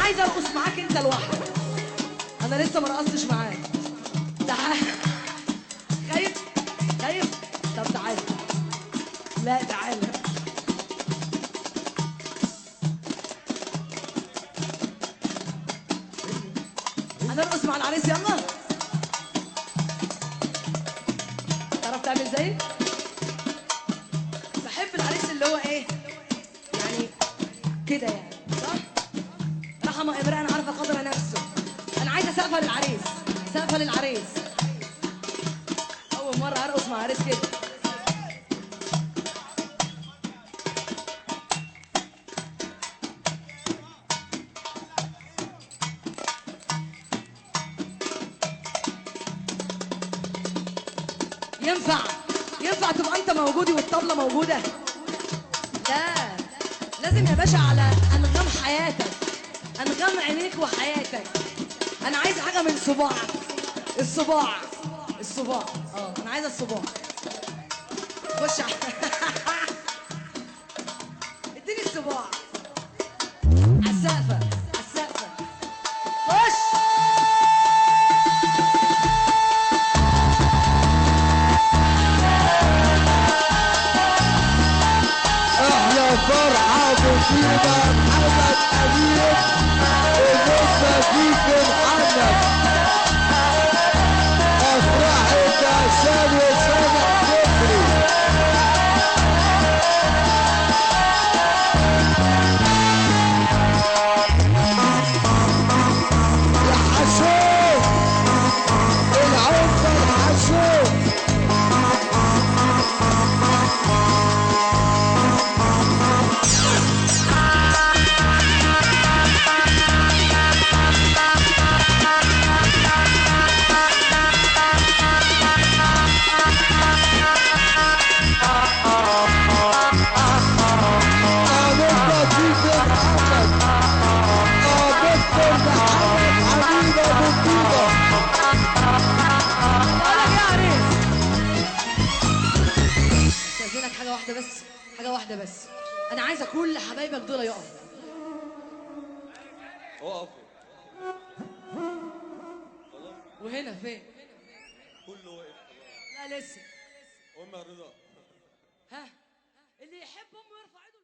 عايزه ارقص معاك انت لوحدك. انا لسه ما رقصتش معاك. تعال. خايف؟ خايف؟ طب تعال. لا تعال. هنرقص مع العريس يلا. تعرف تعمل زي؟ بحب العريس اللي هو ايه؟ يعني كده يعني صح؟ رحم امرأ عرف قدر نفسه. انا عايزه سقفه للعريس، سقفه للعريس. اول مره ارقص مع عريس كده. ينفع ينفع تبقى انت موجودي والطبلة موجودة؟ لا لازم يا باشا على انغام حياتك، انغام عينيك وحياتك. انا عايز حاجة من صباعك. الصباع الصباع انا عايزة الصباع. خش اديني الصباع على السقفة، على السقفة. خش. فرحة مصيبة محمد أمين ونسبة فيك محمد أفراحك عشان وسامح فكري يا حشوش العنبر حشوش. حاجة واحدة بس، حاجة واحدة بس. أنا عايزة كل حبايبك دول يقفوا. اقفوا. وهنا فين؟ كله واقف. لا لسه. أم رضا. ها اللي يحب أمه يرفع ايده.